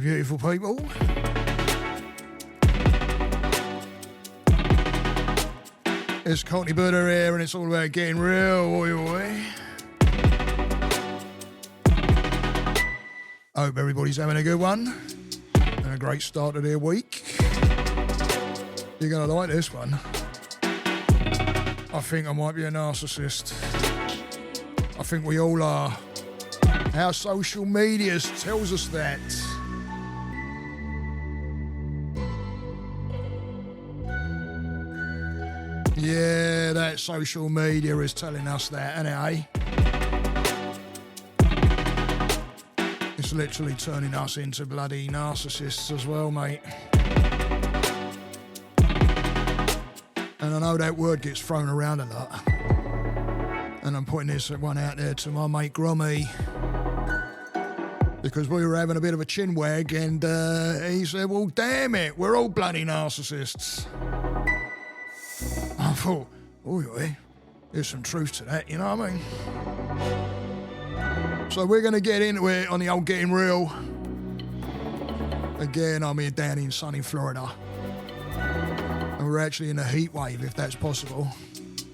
beautiful people. It's Cockney Buddha here, and it's all about getting real, oi oi. I hope everybody's having a good one and a great start to their week. You're going to like this one. I think I might be a narcissist. I think we all are. Our social media tells us that. Yeah, that social media is telling us that, anyway. It's literally turning us into bloody narcissists as well, mate. And I know that word gets thrown around a lot. And I'm putting this one out there to my mate Grommy. Because we were having a bit of a chinwag, and he said, well, damn it, we're all bloody narcissists. I thought, oi, there's some truth to that, you know what I mean? So we're going to get into it on the old Getting Real. Again, I'm here down in sunny Florida. And we're actually in a heat wave, if that's possible.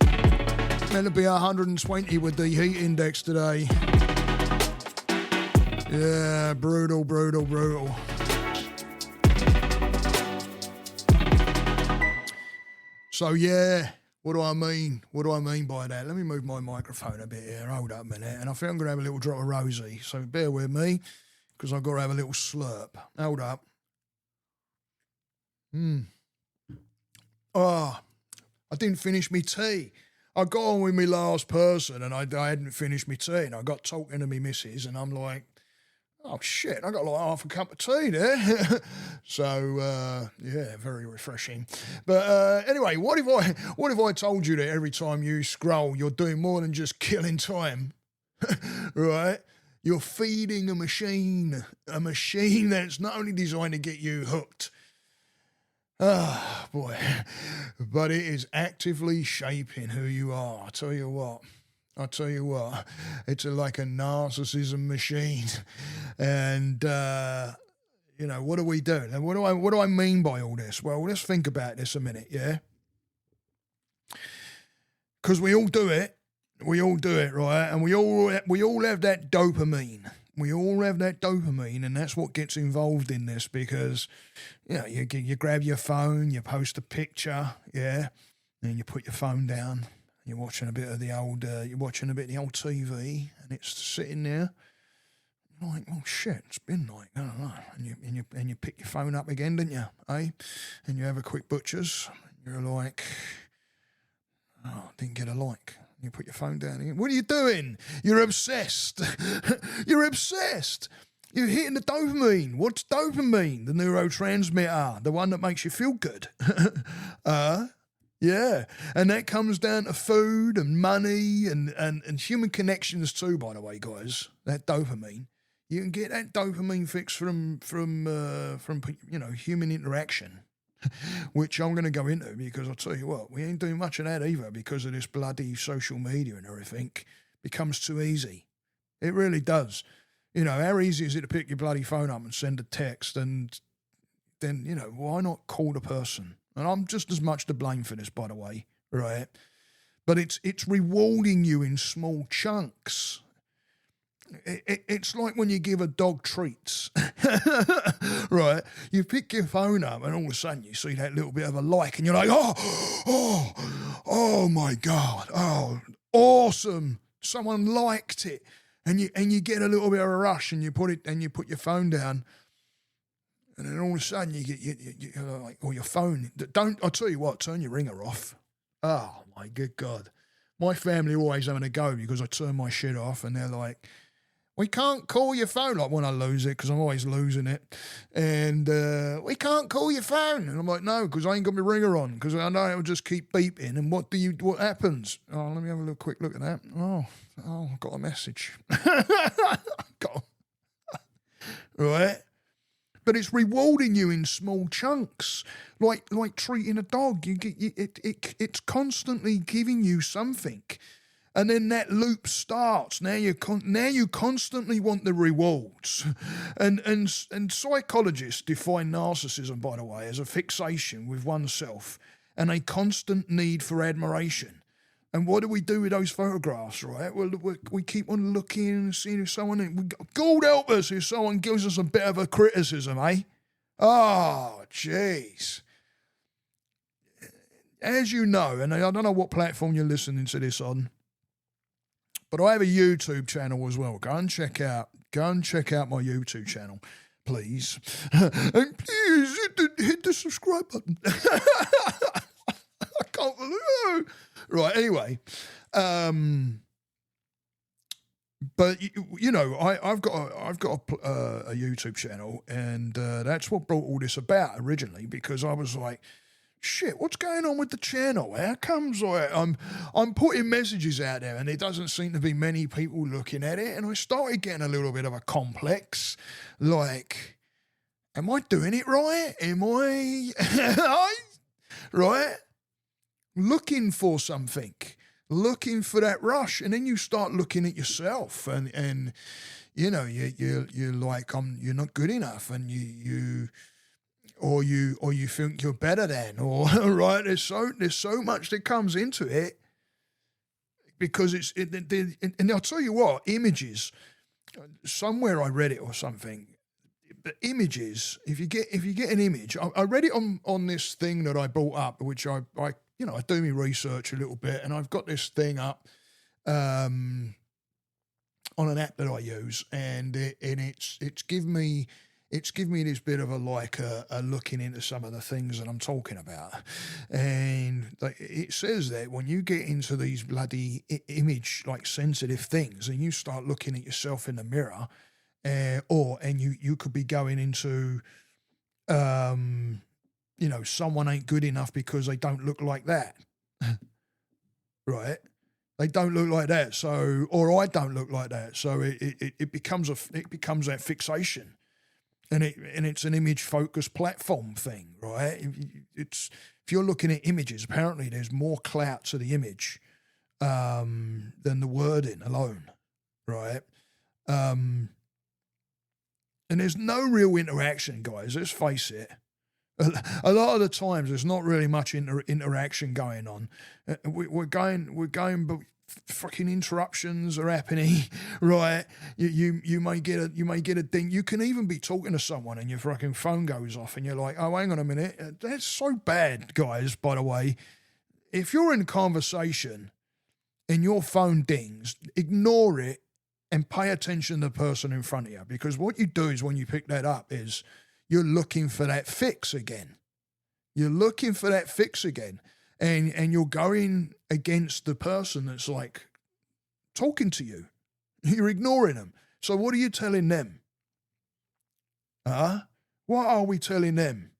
Meant to be 120 with the heat index today. Yeah, brutal. So yeah, what do I mean? What do I mean by that? Let me move my microphone a bit here. Hold up a minute. And I think I'm going to have a little drop of rosy. So bear with me, because I've got to have a little slurp. Hold up. Oh, I didn't finish my tea. I got on with my last person, and I hadn't finished my tea. And I got talking to me missus, and I'm like, oh shit, I got like half a cup of tea there. So yeah, very refreshing. But anyway, what if I told you that every time you scroll, you're doing more than just killing time, right? You're feeding a machine that's not only designed to get you hooked. Ah, boy, but it is actively shaping who you are. I'll tell you what, it's like a narcissism machine. And, you know, what do we do? And what do I mean by all this? Well, let's think about this a minute, yeah? Because we all do it, right? And we all have that dopamine. And that's what gets involved in this, because, you know, you grab your phone, you post a picture, yeah, and you put your phone down. You're watching a bit of the old TV, and it's sitting there. You're like, oh shit, it's been like, I don't know. And you pick your phone up again, didn't you? Eh? And you have a quick butcher's. You're like, oh, didn't get a like. You put your phone down again. What are you doing? You're obsessed. You're obsessed. You're hitting the dopamine. What's dopamine? The neurotransmitter, the one that makes you feel good. Yeah, and that comes down to food and money and human connections too, by the way, guys. That dopamine. You can get that dopamine fix from you know, human interaction, which I'm going to go into, because I'll tell you what, we ain't doing much of that either because of this bloody social media and everything. It becomes too easy. It really does. You know, how easy is it to pick your bloody phone up and send a text, and then, you know, why not call the person? And I'm just as much to blame for this, by the way, right? But it's rewarding you in small chunks. It's like when you give a dog treats, right? You pick your phone up, and all of a sudden you see that little bit of a like, and you're like, oh my God, oh, awesome! Someone liked it, and you get a little bit of a rush, and you put your phone down. And then all of a sudden you get you're like, or your phone. I'll tell you what, turn your ringer off. Oh my good God. My family always having a go because I turn my shit off, and they're like, we can't call your phone. Like when I lose it, because I'm always losing it. And we can't call your phone. And I'm like, no, because I ain't got my ringer on, because I know it'll just keep beeping. And what happens? Oh, let me have a little quick look at that. Oh, I've got a message. Right? But it's rewarding you in small chunks, like treating a dog. It's constantly giving you something, And then that loop starts. Now you constantly want the rewards, and psychologists define narcissism, by the way, as a fixation with oneself and a constant need for admiration. And what do we do with those photographs, right? Well, we keep on looking and seeing if someone, God help us if someone gives us a bit of a criticism, eh? Oh, jeez. As you know, and I don't know what platform you're listening to this on, but I have a YouTube channel as well. Go and check out my YouTube channel, please. And please hit the subscribe button. I can't believe it. Right, anyway. But you know, I've got a YouTube channel, and that's what brought all this about originally, because I was like, shit, what's going on with the channel? How comes I'm putting messages out there and there doesn't seem to be many people looking at it? And I started getting a little bit of a complex, like, am I doing it right? Am I right? Looking for something, looking for that rush, and then you start looking at yourself, and you know, you're like, you're not good enough, and you think you're better than, or right? There's so much that comes into it, because and I'll tell you what, images. Somewhere I read it or something. But images, if you get an image, I read it on this thing that I brought up, which I do my research a little bit, and I've got this thing up on an app that I use, and it's given me this bit of a looking into some of the things that I'm talking about. And like, it says that when you get into these bloody image, like, sensitive things, and you start looking at yourself in the mirror, and you could be going into, someone ain't good enough because they don't look like that. Right? They don't look like that, so, or I don't look like that, so it becomes that fixation. And it's an image focused platform thing, right? If you're looking at images, apparently there's more clout to the image than the wording alone, right? And there's no real interaction, guys. Let's face it. A lot of the times there's not really much interaction going on. We're going, but fucking interruptions are happening, right? You may get a ding. You can even be talking to someone and your fucking phone goes off, and you're like, oh, hang on a minute. That's so bad, guys. By the way, if you're in a conversation and your phone dings, ignore it and pay attention to the person in front of you, because what you do is, when you pick that up, is you're looking for that fix again. You're looking for that fix again. And you're going against the person that's like talking to you. You're ignoring them. So what are you telling them? What are we telling them?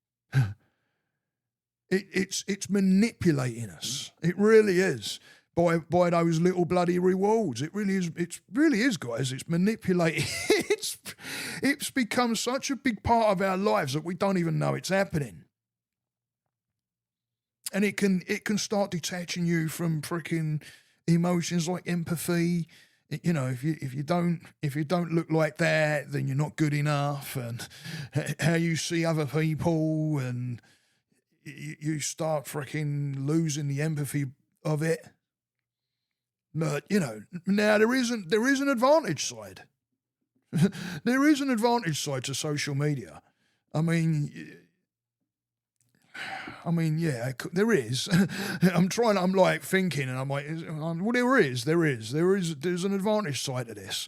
It's manipulating us. It really is. By those little bloody rewards. It really is, guys. It's manipulating. It's become such a big part of our lives that we don't even know it's happening. And it can start detaching you from freaking emotions like empathy. You know, if you don't look like that, then you're not good enough, and how you see other people, and you start freaking losing the empathy of it. But now there is an advantage side. There is an advantage side to social media. I mean, yeah, there is. I'm like thinking, and I'm like, well, there's an advantage side to this,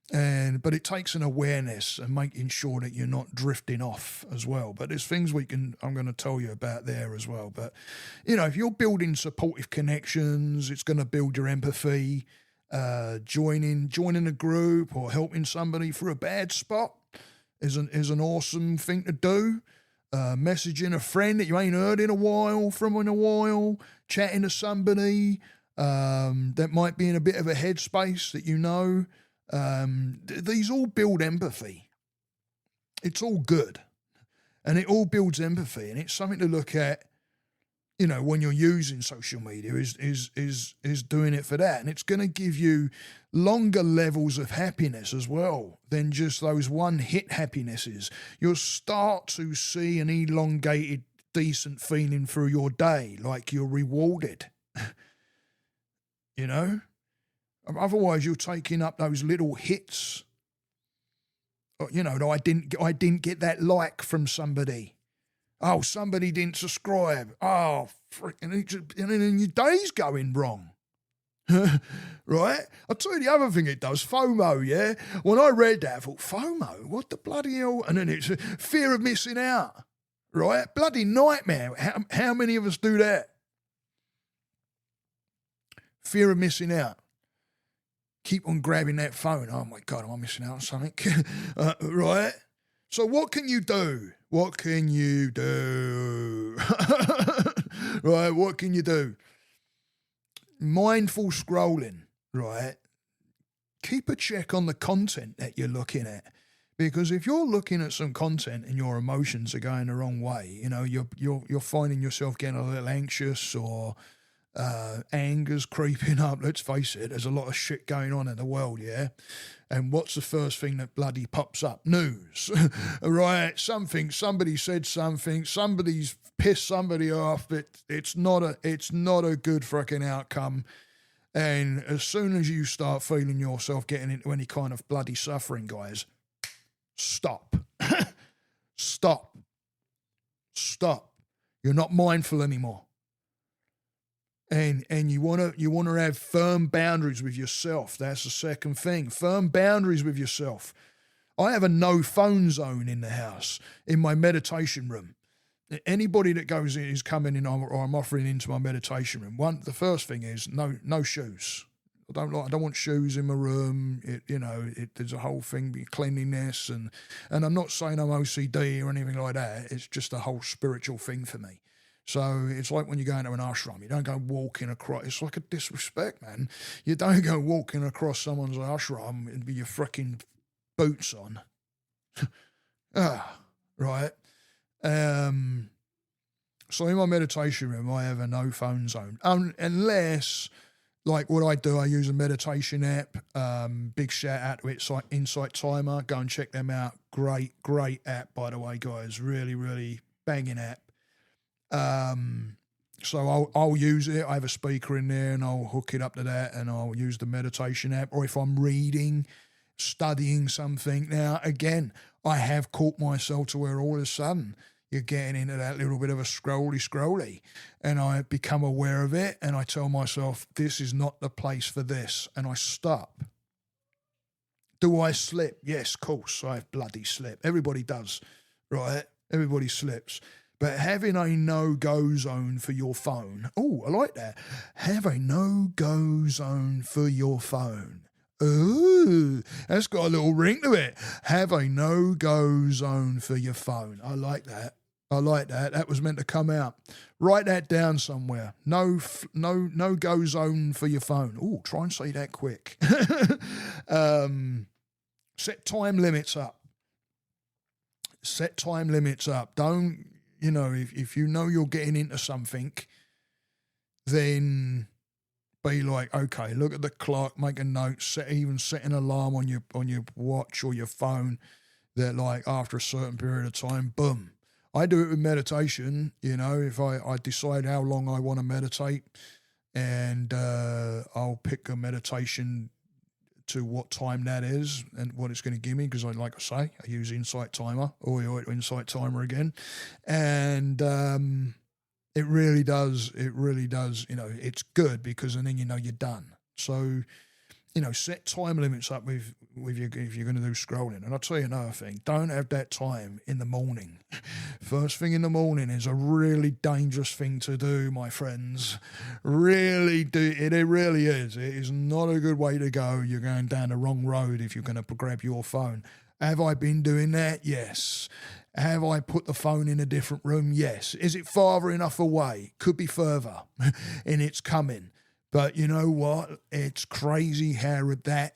but it takes an awareness and making sure that you're not drifting off as well. But there's things I'm going to tell you about there as well. But if you're building supportive connections, it's going to build your empathy. Joining a group or helping somebody through a bad spot is an awesome thing to do. Messaging a friend that you ain't heard in a while, chatting to somebody that might be in a bit of a headspace that these all build empathy. It's all good, and it all builds empathy, and it's something to look at when you're using social media is doing it for that. And it's going to give you longer levels of happiness as well than just those one-hit happinesses. You'll start to see an elongated, decent feeling through your day, like you're rewarded. Otherwise you're taking up those little hits. I didn't get that like from somebody. Oh, somebody didn't subscribe. Oh, freaking, and then your day's going wrong. Right? I'll tell you the other thing it does, FOMO, yeah? When I read that, I thought, FOMO? What the bloody hell? And then it's fear of missing out, right? Bloody nightmare. How many of us do that? Fear of missing out. Keep on grabbing that phone. Oh, my God, am I missing out on something? Right? So what can you do? What can you do? Right, what can you do? Mindful scrolling, right? Keep a check on the content that you're looking at. Because if you're looking at some content and your emotions are going the wrong way, you're finding yourself getting a little anxious or anger's creeping up. Let's face it, there's a lot of shit going on in the world, yeah? And what's the first thing that bloody pops up? News, right? Somebody said something, somebody's pissed somebody off, but it's not a good fucking outcome. And as soon as you start feeling yourself getting into any kind of bloody suffering, guys, stop. Stop. You're not mindful anymore. And you want to have firm boundaries with yourself. That's the second thing. Firm boundaries with yourself. I have a no phone zone in the house, in my meditation room. Anybody that goes in is coming in, or I'm offering into my meditation room. The first thing is no shoes. I don't want shoes in my room. There's a whole thing with cleanliness, and I'm not saying I'm OCD or anything like that. It's just a whole spiritual thing for me. So it's like when you go into an ashram, you don't go walking across. It's like a disrespect, man. You don't go walking across someone's ashram with your freaking boots on. Right. So in my meditation room, I have a no phone zone. Unless, like what I do, I use a meditation app. Big shout out to it, Insight Timer. Go and check them out. Great app, by the way, guys. Really, really banging app. So I'll use it. I have a speaker in there and I'll hook it up to that and I'll use the meditation app. Or if I'm reading, studying something. Now, again, I have caught myself to where all of a sudden you're getting into that little bit of a scrolly, and I become aware of it and I tell myself, this is not the place for this, and I stop. Do I slip? Yes, of course, I bloody slip. Everybody does, right? Everybody slips. But having a no-go zone for your phone. Oh, I like that. Have a no-go zone for your phone. Ooh, that's got a little ring to it. Have a no-go zone for your phone. I like that. That was meant to come out. Write that down somewhere. No-go zone for your phone. Ooh, try and say that quick. Set time limits up. Don't... if you know you're getting into something, then be like, okay, look at the clock, make a note, set an alarm on your watch or your phone that, like, after a certain period of time, boom. I do it with meditation, if I decide how long I want to meditate, and I'll pick a meditation to what time that is and what it's going to give me, because like I say, I use Insight Timer, or Insight Timer again, and it really does, it's good, because then you're done. So, set time limits up with your, if you're going to do scrolling. And I'll tell you another thing, don't have that time in the morning. First thing in the morning is a really dangerous thing to do, my friends. It really is. It is not a good way to go. You're going down the wrong road if you're going to grab your phone. Have I been doing that? Yes. Have I put the phone in a different room? Yes. Is it far enough away? Could be further, and it's coming. But you know what? It's crazy how that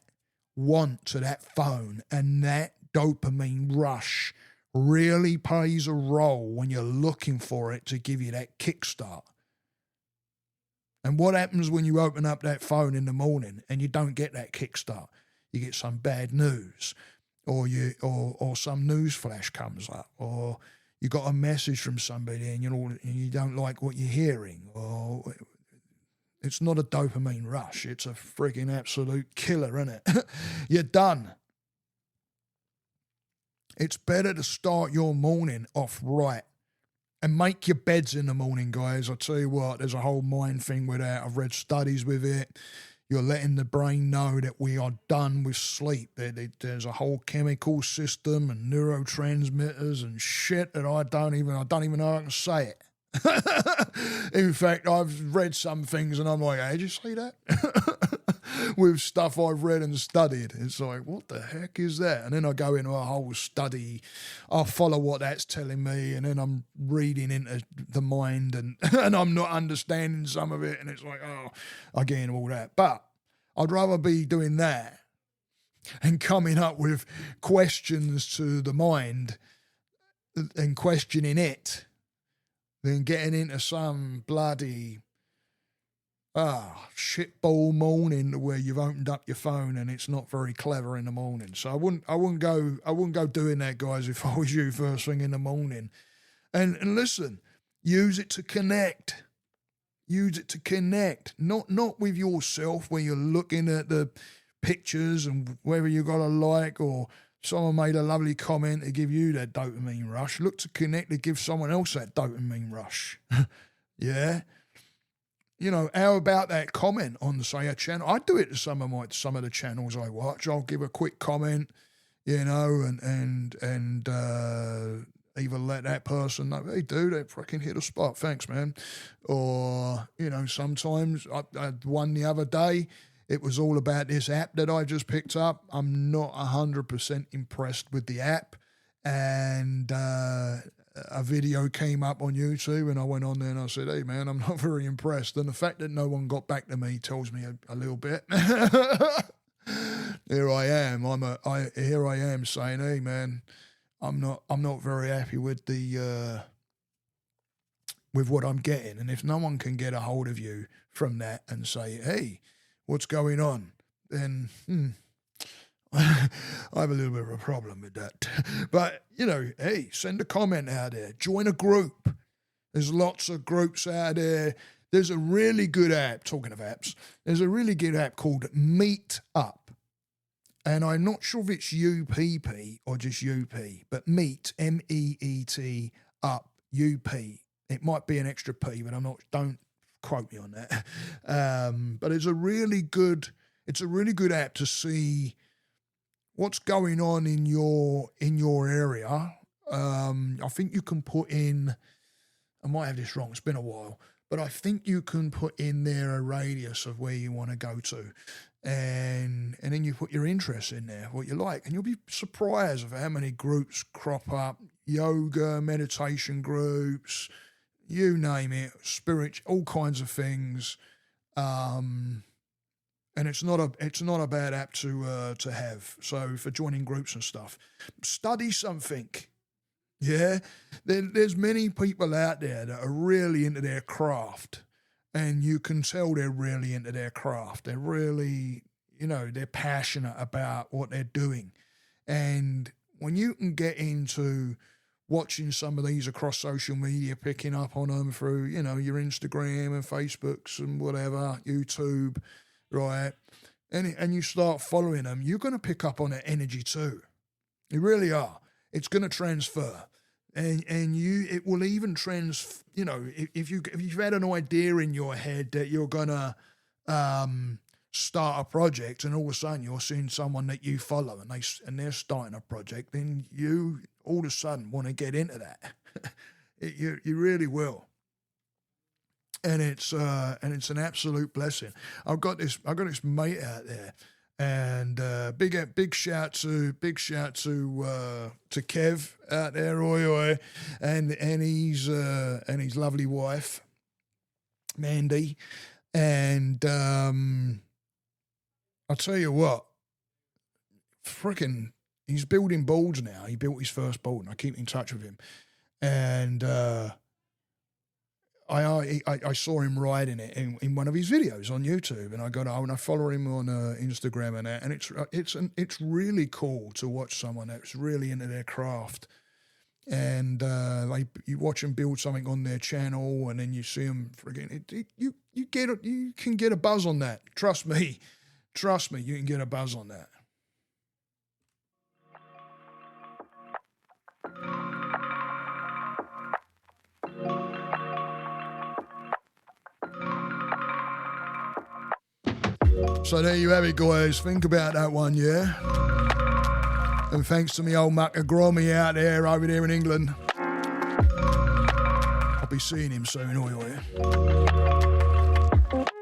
want to that phone and that dopamine rush really plays a role when you're looking for it to give you that kickstart. And what happens when you open up that phone in the morning and you don't get that kickstart? You get some bad news, or some news flash comes up, or you got a message from somebody and you don't like what you're hearing, or it's not a dopamine rush. It's a freaking absolute killer, isn't it? You're done. It's better to start your morning off right and make your beds in the morning, guys. I tell you what, there's a whole mind thing with that. I've read studies with it. You're letting the brain know that we are done with sleep. There's a whole chemical system and neurotransmitters and shit that I don't even know how I can say it. In fact, I've read some things and I'm like, hey, did you see that? With stuff I've read and studied. It's like, what the heck is that? And then I go into a whole study. I'll follow what that's telling me, and then I'm reading into the mind and, and I'm not understanding some of it. And it's like, oh, again, all that. But I'd rather be doing that and coming up with questions to the mind and questioning it than getting into some bloody shitball morning where you've opened up your phone and it's not very clever in the morning. So I wouldn't go doing that, guys, if I was you first thing in the morning. And listen, use it to connect. Use it to connect. Not with yourself where you're looking at the pictures and whether you got a like or someone made a lovely comment to give you that dopamine rush. Look to connect to give someone else that dopamine rush. Yeah. You know, how about that comment on, say, a channel? I do it to some of the channels I watch. I'll give a quick comment, you know, and either let that person know, hey, dude, that fucking hit a spot. Thanks, man. Or, you know, sometimes I had one the other day. It was all about this app that I just picked up. I'm not 100% impressed with the app. And a video came up on YouTube and I went on there and I said, hey, man, I'm not very impressed. And the fact that no one got back to me tells me a little bit. Here I am. Here I am saying, hey, man, I'm not very happy with with what I'm getting. And if no one can get a hold of you from that and say, hey, what's going on, then I have a little bit of a problem with that. But, you know, hey, send a comment out there. Join a group. There's lots of groups out there. There's a really good app, talking of apps, there's a really good app called Meet Up. And I'm not sure if it's UPP or just UP, but Meet, MEET, Up, UP. It might be an extra P, but don't quote me on that. But it's a really good app to see what's going on in your area. I think you can put in, I might have this wrong, it's been a while, but I think you can put in there a radius of where you want to go to. And then you put your interests in there, what you like, and you'll be surprised of how many groups crop up, yoga, meditation groups, you name it, spirit, all kinds of things. And it's not a bad app to have. So for joining groups and stuff, study something. Yeah, there's many people out there that are really into their craft, and you can tell they're really into their craft. They're really, you know, they're passionate about what they're doing. And when you can get into watching some of these across social media, picking up on them through, you know, your Instagram and Facebooks and whatever, YouTube, right? And you start following them, you're going to pick up on that energy too. You really are. It's going to transfer. And it will even you know, if you've had an idea in your head that you're going to start a project, and all of a sudden you're seeing someone that you follow and they're starting a project, then you all of a sudden want to get into that. You really will. And it's an absolute blessing. I've got this mate out there, and big shout to Kev out there, oi, and his lovely wife, Mandy, and I'll tell you what, freaking, he's building boards now. He built his first board, and I keep in touch with him, and I saw him riding it in one of his videos on YouTube, and I follow him on Instagram and that, and it's really cool to watch someone that's really into their craft, and you watch them build something on their channel, and then you see them you can get a buzz on that. Trust me, you can get a buzz on that. So there you have it, guys. Think about that one, yeah? And thanks to me old mucker Grommy out there over there in England. I'll be seeing him soon,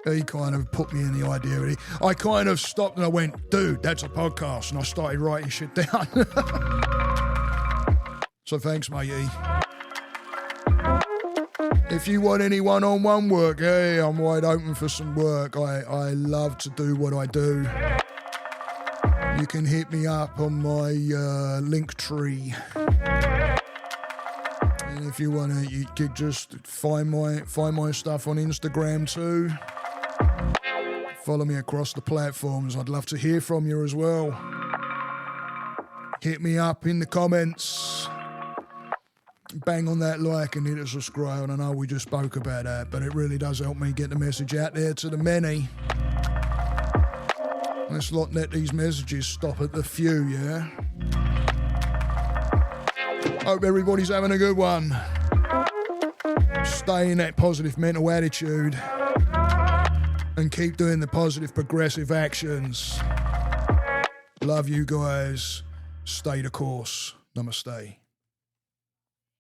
He kind of put me in the idea. I kind of stopped and I went, dude, that's a podcast. And I started writing shit down. So thanks, matey. If you want any one-on-one work, hey, I'm wide open for some work. I love to do what I do. You can hit me up on my link tree. And if you want to, you could just find my stuff on Instagram too. Follow me across the platforms. I'd love to hear from you as well. Hit me up in the comments. Bang on that like and hit a subscribe. And I know we just spoke about that, but it really does help me get the message out there to the many. Let's not let these messages stop at the few, yeah? Hope everybody's having a good one. Stay in that positive mental attitude and keep doing the positive progressive actions. Love you guys. Stay the course. Namaste.